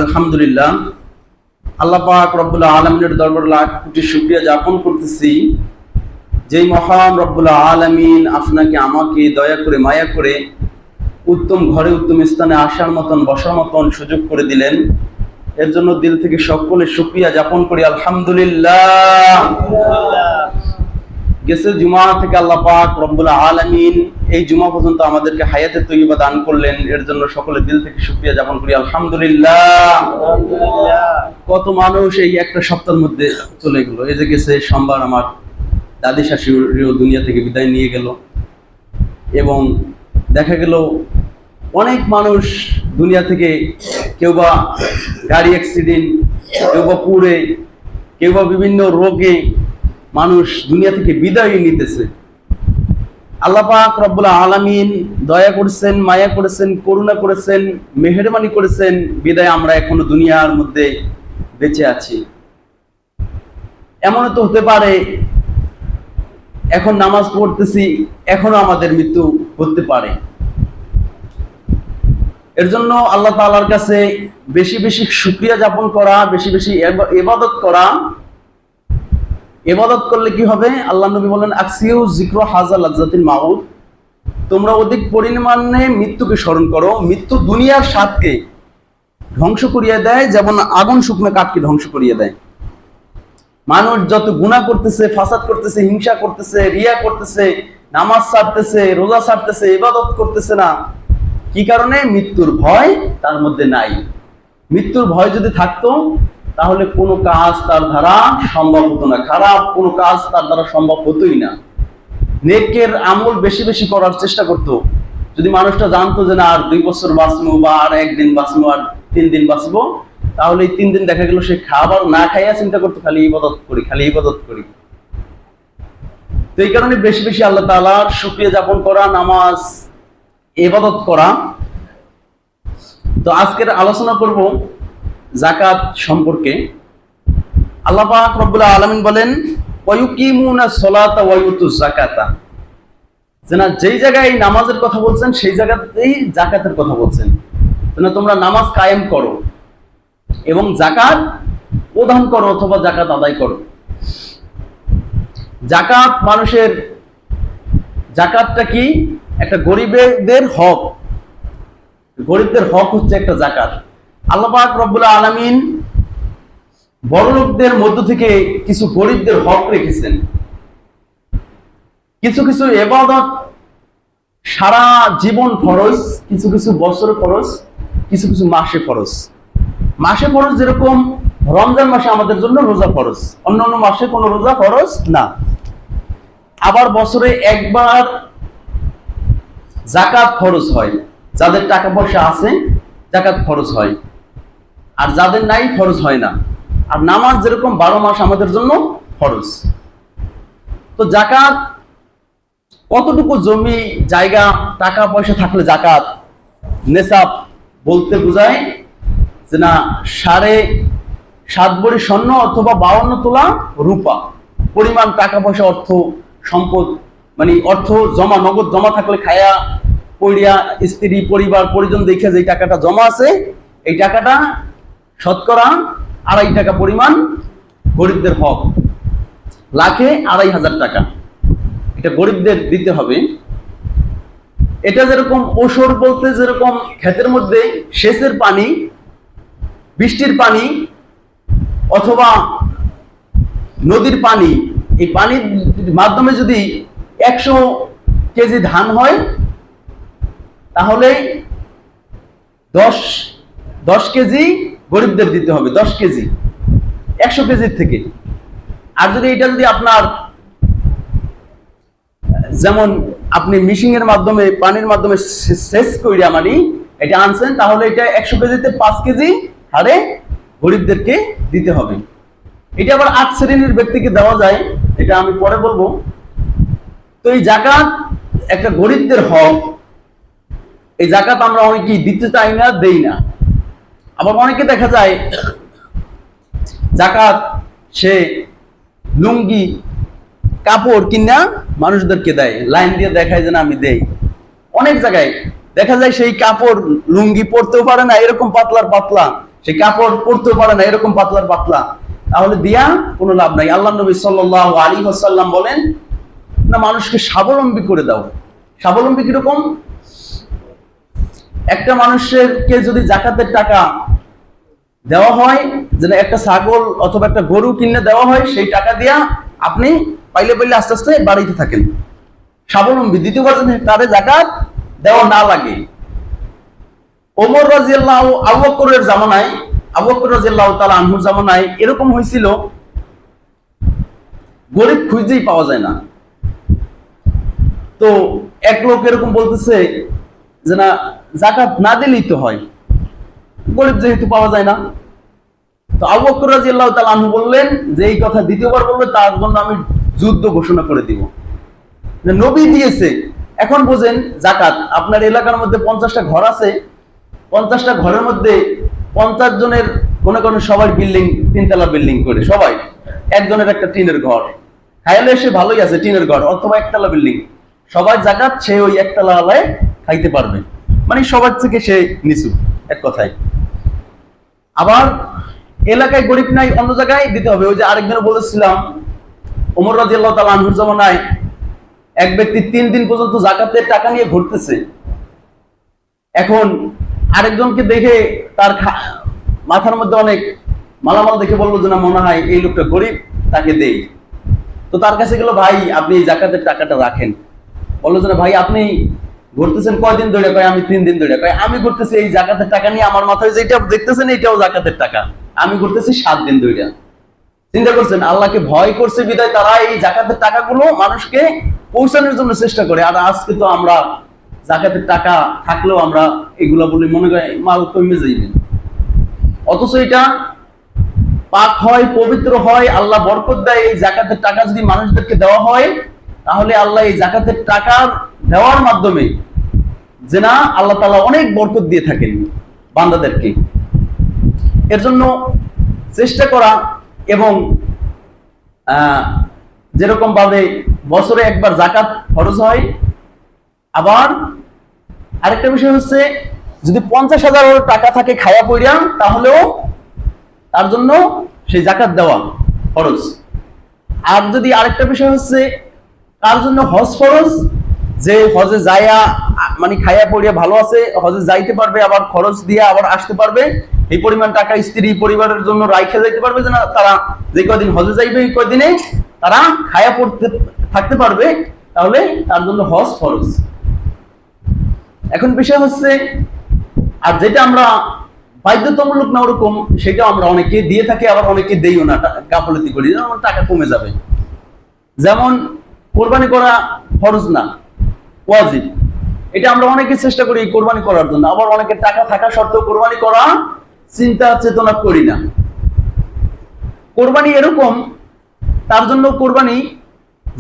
আলহামদুলিল্লাহ, আল্লাহ পাক রব্বুল আলামিনের দরবারে লাখ কোটি শুকরিয়া জ্ঞাপন করতেছি, যেই মহান রব্বুল আলামিন আপনাকে আমাকে দয়া করে মায়া করে উত্তম ঘরে উত্তম স্থানে আসার মতন বসার মতন সুযোগ করে দিলেন। এর জন্য দিল থেকে সকলে শুকরিয়া জ্ঞাপন করি আলহামদুলিল্লাহ। গেছে জুমা থেকে আল্লাহ পাক রব্বুল আলামিন এই জুমা পর্যন্ত আমাদেরকে হায়াতে তৈয়বা দান করলেন, এর জন্য সকলে দিল থেকে শুকরিয়া জ্ঞাপন করি আলহামদুলিল্লাহ। কত মানুষ এই একটা সপ্তাহের মধ্যে চলে গেল। এই যে গেছে সোমবার আমার দাদি শাশুড়িও দুনিয়া থেকে বিদায় নিয়ে গেল, এবং দেখা গেল অনেক মানুষ দুনিয়া থেকে, কেউ বা গাড়ি অ্যাক্সিডেন্ট, কেউ বা পুড়ে, কেউ বা বিভিন্ন রোগে মানুষ দুনিয়া থেকে বিদায় নিতেছে। আল্লাহ পাক রব্বুল আলামিন দয়া করেছেন, মায়া করেছেন, করুণা করেছেন, মেহেরবানি করেছেন, বিদায় আমরা এখনো দুনিয়ার মধ্যে বেঁচে আছি। এমনও তো হতে পারে এখন নামাজ পড়তেছি, এখনো আমাদের মৃত্যু হতে পারে। এর জন্য আল্লাহ তাআলার কাছে বেশি বেশি শুকরিয়া জ্ঞাপন করা, বেশি বেশি ইবাদত করা। ইবাদত করলে কি হবে? আল্লাহ নবী বলেন, আকসিউ যিকরা হাযা লাযযাতিল মাউত, তোমরা অধিক পরিমাণে মৃত্যুকে স্মরণ করো। মৃত্যু দুনিয়ার স্বাদকে ধ্বংস করিয়ে দেয়, যেমন আগুন শুকনো কাঠকে ধ্বংস করিয়ে দেয়। মানুষ যত গুনাহ করতেছে, ফাসাদ করতেছে, হিংসা করতেছে, রিয়া করতেছে, নামাজ ছাড়তেছে, রোজা ছাড়তেছে, ইবাদত করতেছে না, কি কারণে? মৃত্যুর ভয় তার মধ্যে নাই। মৃত্যুর ভয় যদি থাকতো তাহলে কোনো কাজ তার দ্বারা সম্ভব হতো না, খারাপ কোনো কাজ তার দ্বারা সম্ভব হতোই না। নেকের আমল বেশি বেশি করার চেষ্টা করতো। যদি মানুষটা জানতো যে না আর 2 বছর বাঁচবো, বা আর 1 দিন বাঁচবো, আর 3 দিন বাঁচবো, তাহলে এই 3 দিন দেখা গেল সে খাবার না খাইয়া চিন্তা করতো, খালি ইবাদত করি, খালি ইবাদত করি। তো এই কারণে বেশি বেশি আল্লাহ তাআলার শুকরিয়া জ্ঞাপন করা, নামাজ, ইবাদত করা। তো আজকের আলোচনা করব যাকাত সম্পর্কে। আল্লাহ পাক রব্বুল আলামিন বলেন, ওয়ায়ুকিমুনাস সালাতা ওয়া ইউতুজ যাকাতা, যেনা যেই জায়গায় নামাজের কথা বলছেন সেই জায়গাতেই যাকাতের কথা বলছেন। যেন তোমরা নামাজ কায়েম করো এবং যাকাত প্রদান করো অথবা যাকাত আদায় করো। যাকাত মানুষের, যাকাতটা কি? একটা গরিবদের হক। গরিবদের হক হচ্ছে একটা যাকাত। আল্লাহ পাক রব্বুল আলামিন বড়লোকদের মধ্য থেকে কিছু গরিবদের হক রেখেছেন। কিছু কিছু ইবাদত সারা জীবন ফরজ, কিছু কিছু বছরে ফরজ, কিছু কিছু মাসে ফরজ। মাসে ফরজ যেরকম রমজান মাসে আমাদের জন্য রোজা ফরজ, অন্যান্য মাসে কোনো রোজা ফরজ না। আবার বছরে একবার যাকাত ফরজ হয়, যাদের টাকা পয়সা আছে যাকাত ফরজ হয়, আর যাদের নাই ফরজ হয় না। আর নামাজ যেরকম 12 মাস আমাদের জন্য ফরজ। তো যাকাত কতটুকু জমি জায়গা টাকা পয়সা থাকলে যাকাত? নেসাব বলতে বোঝায় যে না 7.5 ভরি স্বর্ণ অথবা 52 তোলা রূপা পরিমাণ টাকা পয়সা, অর্থ সম্পদ, মানে অর্থ জমা, নগদ জমা থাকলে, খায়া পড়িয়া স্ত্রী পরিবার পরিজন দেখে যে টাকাটা জমা আছে, এই টাকাটা শতকরা 2.5 টাকা পরিমাণ গরিবদের হক। লাখে 2.5 টাকা এটা গরিবদের দিতে হবে। এটা যেরকম ওসর বলতে, যেরকম ক্ষেতের মধ্যে সেচের পানি, বৃষ্টির পানি অথবা নদীর পানি, এই পানির মাধ্যমে যদি 100 কেজি ধান হয় তাহলে 10 কেজি গরিবদের দিতে হবে, 10 কেজি 100 কেজির থেকে। আর যদি এটা যদি আপনার, যেমন আপনি মিশিং এর মাধ্যমে, পানির মাধ্যমে সেচ কইরা মানে এটা আনছেন, তাহলে এটা 100 কেজিতে 5 কেজি হারে গরিবদেরকে দিতে হবে। এটা আবার 8 শ্রেণীর ব্যক্তিকে দেওয়া যায়, এটা আমি পরে বলবো। তো এই যাকাত একটা গরিবদের হক। এই যাকাত আমরা অনেকেই দিতে চাই না, দেই না। আবার অনেকে দেখা যায় যাকাত সে লুঙ্গি কাপড় কিনা মানুষদেরকে দেয়, লাইন দিয়ে দেখায় যে না আমি দেই। অনেক জায়গায় দেখা যায় সেই কাপড় লুঙ্গি পরতেও পারে না, এরকম পাতলার পাতলা সে কাপড় পরতে পারে না, এরকম পাতলার পাতলা, তাহলে দিয়া কোনো লাভ নাই। আল্লাহ নবী সাল্লাল্লাহু আলাইহি ওয়াসাল্লাম বলেন না, মানুষকে স্বাবলম্বী করে দাও। স্বাবলম্বী কিরকম? একটা মানুষকে যদি জাকাতের টাকা দেওয়া হয়, যেন একটা ছাগল অথবা একটা গরু কিনে দেওয়া হয়, সেই টাকা দিয়া আপনি পাইলে পাইলে আস্তে আস্তে বাড়িতে থাকেন, স্বাবলম্বী। দ্বিতীয়বার যেন তাদের জাকাত দেওয়া না লাগে। ওমর রাদিয়াল্লাহু আবু বকরের জামানায়, আবু বকর রাদিয়াল্লাহু তাআলা আনহুর জামানায় এরকম হয়েছিল, গরিব খুঁজেই পাওয়া যায় না। তো এক লোক এরকম বলতেছে যে না, জাকাত না দিলেই তো হয়, গরিব যেহেতু পাওয়া যায় না। তো আবু বকর রাদিয়াল্লাহু তাআলা আনহু বললেন যে এই কথা দ্বিতীয়বার বলবে তার জন্য আমি যুদ্ধ ঘোষণা করে দিব। নবী দিয়েছে, এখন বোঝেন জাকাত। আপনার এলাকার মধ্যে 50টা ঘর আছে, 50টা ঘরের মধ্যে 50 জনের মনে করেন সবাই বিল্ডিং, 3তলা বিল্ডিং করে, সবাই একজনের একটা টিনের ঘর, খাইলে সে ভালোই আছে টিনের ঘর অথবা একতলা বিল্ডিং, সবাই জাকাত সে ওই একতলা আলায় খাইতে পারবে, মানে সবার থেকে সে নিচু, এক কথায়। আবার এলাকায় গরিব নাই, অন্য জায়গায় দিতে হবে। ওই যে আরেকদিন বলেছিলাম, ওমর রাদিয়াল্লাহু তাআলা আনহুর জামানায় এক ব্যক্তি 3 দিন পর্যন্ত জাকাতের টাকা নিয়ে ঘুরতেছে। এখন আরেকজনকে দেখে তার মাথার মধ্যে অনেক মালামাল দেখে বললো যে না, মনে হয় এই লোকটা গরিব, তাকে দেই। তো তার কাছে গেল, ভাই আপনি জাকাতের টাকাটা রাখেন। বললো যে না ভাই, আপনি ঘুরতেছেন কয়দিন ধরে? কয় আমি 3 দিন ধরে। কয় আমি ঘুরতেছি এই জাকাতের টাকা নিয়ে, আমার মাথায় যেটা দেখতেছেন এটাও জাকাতের টাকা, আমি ঘুরতেছি 7 দিন ধরে। চিন্তা করছেন, আল্লাহকে ভয় করছে বিদায় তারা এই জাকাতের টাকাগুলো মানুষকে পৌঁছানোর জন্য চেষ্টা করে। আর আজকে তো আমরা জাকাতের টাকা থাকলেও আমরা এগুলা বলে মনে করি মাল কমে যাইবে, অথচ এটা পাক হয়, পবিত্র হয়, আল্লাহ বরকত দেয়। এই জাকাতের টাকা যদি মানুষদেরকে দেওয়া হয়, তাহলে আল্লাহ এই জাকাতের টাকা দেওয়ার মাধ্যমে যে না, আল্লাহ তাআলা অনেক বরকত দিয়ে থাকেন বান্দাদেরকে। এর জন্য চেষ্টা করা, এবং যেরকম ভাবে বছরে একবার জাকাত ফরজ হয়। আবার আরেকটা বিষয় হচ্ছে, যদি 50,000 টাকা থাকে খায়া পইরা, তাহলেও তার জন্য সেই জাকাত দেওয়া ফরজ। আর যদি আরেকটা বিষয় হচ্ছে, তার জন্য হজ ফরজ, যে হজে যাইয়া মানে খায়া পড়িয়া ভালো আছে, হজে যাইতে পারবে, আবার খরচ দিয়ে আবার আসতে পারবে, এই পরিমাণ টাকা স্ত্রী পরিবারের জন্য রাইখে যাইতে পারবে, যে না তারা যে কয়দিন হজে যাইবে এই কয়দিনে তারা খায়া পড়তে থাকতে পারবে, তাহলে তার জন্য হজ ফরজ। এখন বিষয় হচ্ছে, আর যেটা আমরা বাধ্যতামূলক না ওরকম, সেটা আমরা অনেকে দিয়ে থাকি, আবার অনেকে দেইও না, গাফলতি করি, আমার টাকা কমে যাবে। যেমন কোরবানি করা ফরজ না, ওয়াজিব। এটা আমরা অনেকে চেষ্টা করি কোরবানি করার জন্য, আবার অনেকে টাকা থাকা সত্ত্বেও কোরবানি করা চিন্তা চেতনা করি না। কোরবানি এরকম, তার জন্য কোরবানি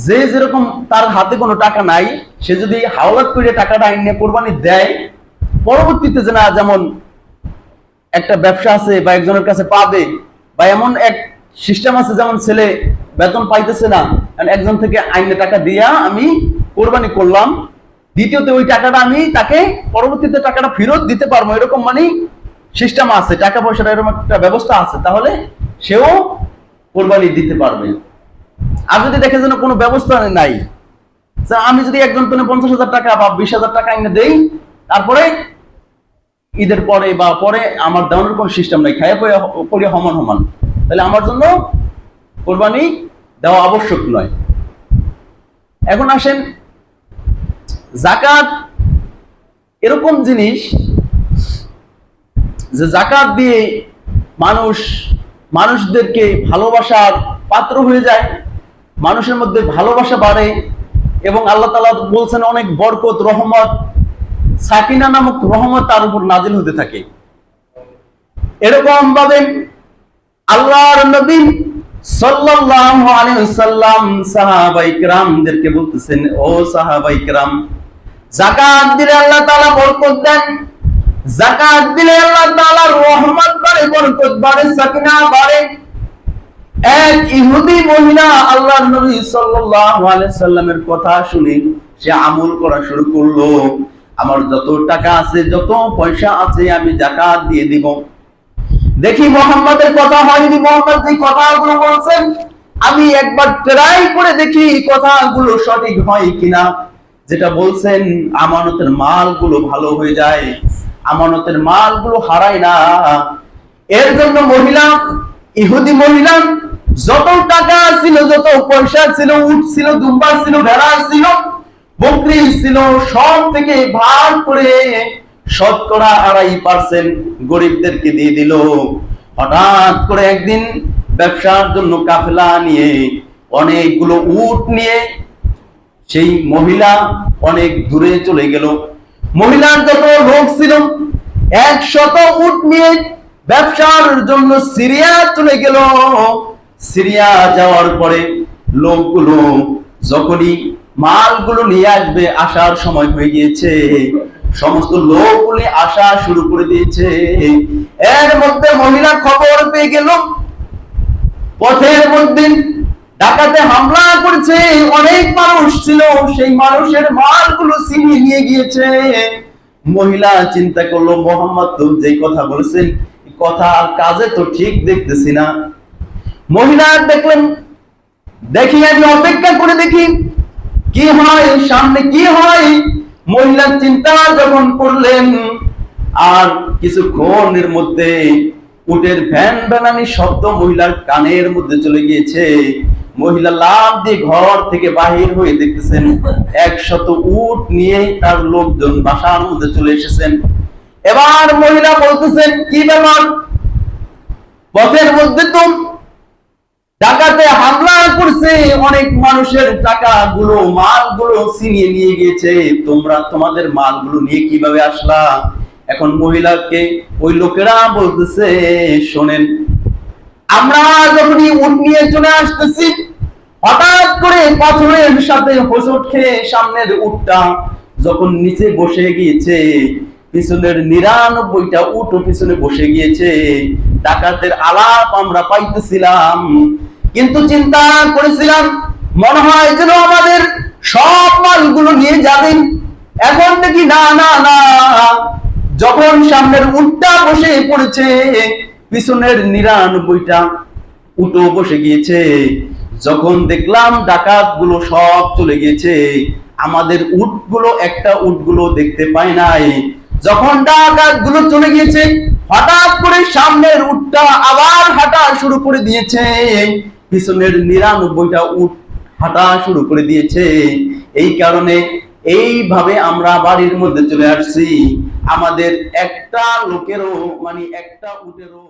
যে যেরকম তার হাতে কোনো টাকা নাই, সে যদি হাওলাত করে টাকাটা আইনে কোরবানি দেয়, পরবর্তীতে যে না, যেমন একটা ব্যবসা আছে বা একজনের কাছে পাবে, বা এমন এক সিস্টেম আছে, যেমন ছেলে বেতন পাইতেছে না, একজন থেকে আইনে টাকা দিয়া আমি কোরবানি করলাম, দ্বিতীয়তে ওই টাকাটা আমি তাকে পরবর্তীতে টাকাটা ফেরত দিতে পারবো, এরকম মানে সিস্টেম আছে, টাকা পয়সার এরকম একটা ব্যবস্থা আছে, তাহলে সেও কোরবানি দিতে পারবে। আর যদি দেখে যেন কোনো ব্যবস্থা নাই, আমি যদি একজন 50,000 টাকা বা 20,000 টাকা এনে দেই, তারপরে ঈদের পরে বা পরে আমার দেওয়ানোর কোনো সিস্টেম নাই, খাইয়া পড়ে সমান সমান, তাহলে আমার জন্য কোরবানি দেওয়া আবশ্যক নয়। এখন আসেন, জাকাত এরকম জিনিস যে জাকাত দিয়ে মানুষদেরকে ভালোবাসার পাত্র হয়ে যায়, মানুষের মধ্যে ভালোবাসা বাড়ে, এবং আল্লাহ তাআলা বলছেন অনেক বরকত, রহমত, সাকিনা নামক রহমত তার উপর নাজিল হতে থাকে। এরকম ভাবে আল্লাহর নবী সাল্লাল্লাহু আলাইহি ওয়াসাল্লাম সাহাবায়ে কিরামদেরকে বলতেছেন, ও সাহাবায়ে কিরাম, যাকাত দিলে আল্লাহ তাআলা বরকত দেন, যাকাত দিলে আল্লাহ তাআলার রহমত বাড়ে, বরকত বাড়ে, সাকিনা বাড়ে। এক ইহুদি মহিলা আল্লাহর নবী সাল্লাল্লাহু আলাইহি ওয়াসাল্লামের কথা শুনে সে আমল করা শুরু করলো, আমার যত টাকা আছে, যত পয়সা আছে আমি যাকাত দিয়ে দিব। দেখি মোহাম্মদের কথা হয়নি, মোহাম্মদ যে কথাগুলো বলছেন আমি একবার ট্রাই করে দেখি কথাগুলো সঠিক হয় কিনা। যেটা বলছেন আমানতের মালগুলো ভালো হয়ে যায়, আমানতের মালগুলো হারায় না। এর জন্য মহিলা, ইহুদি মহিলা যত টাকা ছিল, যত পয়সা ছিল, উট ছিল, দুম্বা ছিল, ভেড়া ছিল, বকরি ছিল, সব থেকে ভাগ করে শতকরা 2.5% গরিবদেরকে দিয়ে দিল। হঠাৎ করে একদিন ব্যবসার জন্য কাফেলা নিয়ে অনেকগুলো উট নিয়ে সেই মহিলা অনেক দূরে চলে গেল। মহিলার যত লোক ছিল 100 উট নিয়ে ব্যবসার জন্য সিরিয়া চলে গেল। সিরিয়া যাওয়ার পরে লোকগুলো যখনই মালগুলো নিয়ে আসবে, আসার সময় হয়ে গিয়েছে, সমস্ত লোকগুলি আসা শুরু করে দিয়েছে। এর মধ্যে মহিলা খবর পেয়ে গেল পথের মধ্যে ডাকাতে হামলা করেছে, অনেক মানুষ ছিল, সেই মানুষের মালগুলো ছিনিয়ে নিয়ে গিয়েছে। মহিলা চিন্তা করলো মোহাম্মদ তো যেই কথা বলেছেন কথা আর কাজে তো ঠিক দেখতেছি না। মহিলা দেখলেন দেখি আমি অপেক্ষা করে দেখি কি হয়, সামনে কি হয়। মহিলা চিন্তা যখন করলেন, আর কিছুক্ষণের মধ্যে উটের ভ্যান ভ্যানানি শব্দ মহিলার কানের মধ্যে চলে গিয়েছে। মহিলা লাফ দিয়ে ঘর থেকে বাহির হয়ে দেখতেছেন 100 উট নিয়ে তার লোকজন বাসার মধ্যে চলে এসেছেন। এবার মহিলা বলতেছেন কি ব্যাপার, পথের মধ্যে তো ডাকাতে হামলা করছে, অনেক মানুষের টাকাগুলো মালগুলো ছিনিয়ে নিয়ে গিয়েছে, তোমরা তোমাদের মালগুলো নিয়ে কিভাবে আসলা? এখন মহিলাকে ওই লোকেরা বলতেছে শোনেন, আমরা যখনই উট নিয়ে চলে আসতেছি হঠাৎ করে পাথরের সাথে হোঁচট খেয়ে সামনের উটটা যখন নিচে বসে গিয়েছে, পিছনের 99টা উটও পিছনে বসে গিয়েছে। ডাকাতের আলাপ আমরা পাইতেছিলাম, কিন্তু চিন্তা করেছিলাম মনে হয় যেন আমাদের সব মালগুলো নিয়ে যাবেন। এখন দেখি না না না, যখন সামনের উটটা বসে পড়েছে, পিছনের 99টা উটও বসে গিয়েছে। যখন দেখলাম ডাকাত গুলো সব চলে গিয়েছে, আমাদের উটগুলো একটা উটগুলো দেখতে পাই নাই। যখন ডাকাত গুলো চলে গিয়েছে হঠাৎ করে সামনের উটটা আবার হাঁটা শুরু করে দিয়েছে, পিছনের 99টা উট হাঁটা শুরু করে দিয়েছে। এই কারণে এইভাবে আমরা বাড়ির মধ্যে চলে আসছি, আমাদের একটা লোকেরও মানে একটা উটেরও